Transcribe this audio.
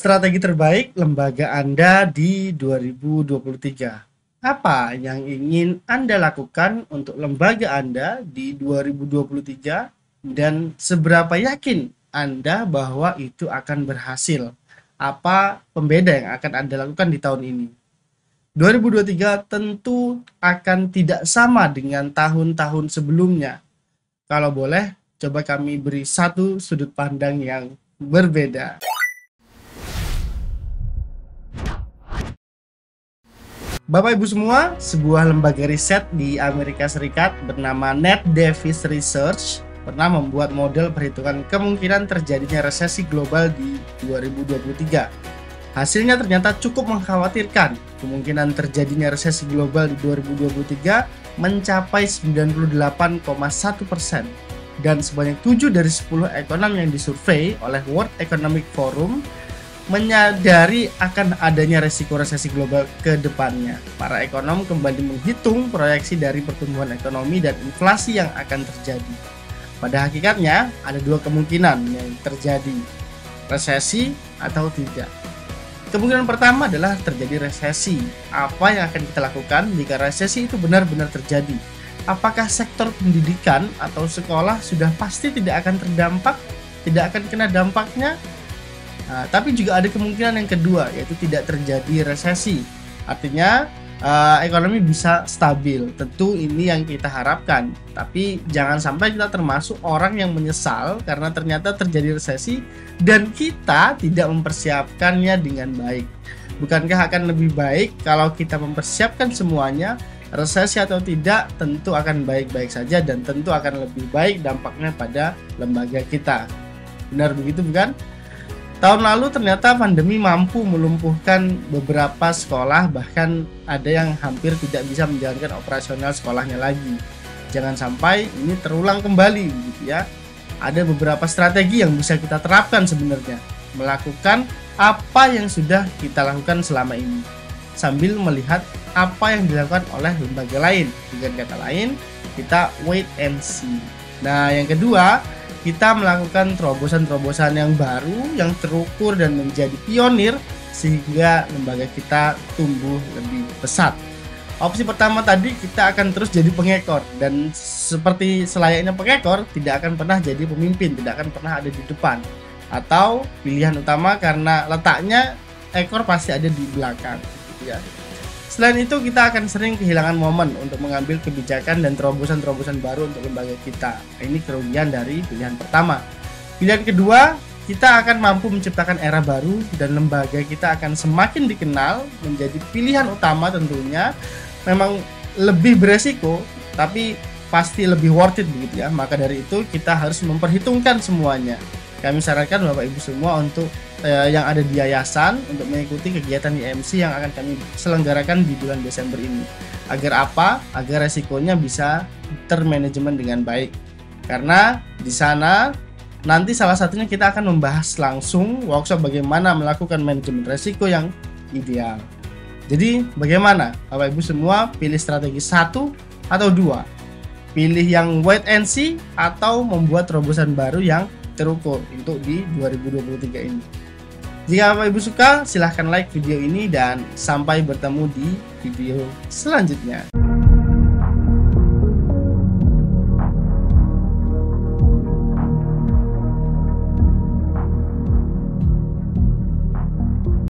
Strategi terbaik lembaga Anda di 2023. Apa yang ingin Anda lakukan untuk lembaga Anda di 2023 dan seberapa yakin Anda bahwa itu akan berhasil? Apa pembeda yang akan Anda lakukan di tahun ini? 2023 tentu akan tidak sama dengan tahun-tahun sebelumnya. Kalau boleh, coba kami beri satu sudut pandang yang berbeda. Bapak Ibu semua, sebuah lembaga riset di Amerika Serikat bernama Ned Davis Research pernah membuat model perhitungan kemungkinan terjadinya resesi global di 2023. Hasilnya ternyata cukup mengkhawatirkan. Kemungkinan terjadinya resesi global di 2023 mencapai 98,1%. Dan sebanyak 7 dari 10 ekonom yang disurvei oleh World Economic Forum menyadari akan adanya resiko resesi global ke depannya. Para ekonom kembali menghitung proyeksi dari pertumbuhan ekonomi dan inflasi yang akan terjadi. Pada hakikatnya, ada dua kemungkinan yang terjadi, resesi atau tidak. Kemungkinan pertama adalah terjadi resesi. Apa yang akan kita lakukan jika resesi itu benar-benar terjadi? Apakah sektor pendidikan atau sekolah sudah pasti tidak akan terdampak, tidak akan kena dampaknya? Tapi juga ada kemungkinan yang kedua, yaitu tidak terjadi resesi. Artinya ekonomi bisa stabil. Tentu ini yang kita harapkan. Tapi jangan sampai kita termasuk orang yang menyesal karena ternyata terjadi resesi dan kita tidak mempersiapkannya dengan baik. Bukankah akan lebih baik kalau kita mempersiapkan semuanya, resesi atau tidak tentu akan baik-baik saja dan tentu akan lebih baik dampaknya pada lembaga kita. Benar begitu bukan? Tahun lalu ternyata pandemi mampu melumpuhkan beberapa sekolah, bahkan ada yang hampir tidak bisa menjalankan operasional sekolahnya lagi. Jangan sampai ini terulang kembali gitu ya. Ada beberapa strategi yang bisa kita terapkan sebenarnya. Melakukan apa yang sudah kita lakukan selama ini sambil melihat apa yang dilakukan oleh lembaga lain. Dengan kata lain, kita wait and see. Nah, yang kedua, kita melakukan terobosan-terobosan yang baru, yang terukur dan menjadi pionir sehingga lembaga kita tumbuh lebih pesat. Opsi pertama tadi, kita akan terus jadi pengekor dan seperti selayaknya pengekor tidak akan pernah jadi pemimpin, tidak akan pernah ada di depan. Atau pilihan utama karena letaknya ekor pasti ada di belakang gitu ya. Selain itu, kita akan sering kehilangan momen untuk mengambil kebijakan dan terobosan-terobosan baru untuk lembaga kita. Ini kerugian dari pilihan pertama. Pilihan kedua, kita akan mampu menciptakan era baru dan lembaga kita akan semakin dikenal, menjadi pilihan utama tentunya. Memang lebih beresiko, tapi pasti lebih worth it begitu ya. Maka dari itu, kita harus memperhitungkan semuanya. Kami sarankan Bapak Ibu semua untuk yang ada di yayasan untuk mengikuti kegiatan IMC yang akan kami selenggarakan di bulan Desember ini. Agar apa? Agar resikonya bisa termanajemen dengan baik. Karena di sana nanti salah satunya kita akan membahas langsung workshop bagaimana melakukan manajemen resiko yang ideal. Jadi bagaimana Bapak Ibu semua, pilih strategi 1 atau 2? Pilih yang wait and see atau membuat terobosan baru yang terukur untuk di 2023 ini. Jika Bapak Ibu suka, silahkan like video ini dan sampai bertemu di video selanjutnya.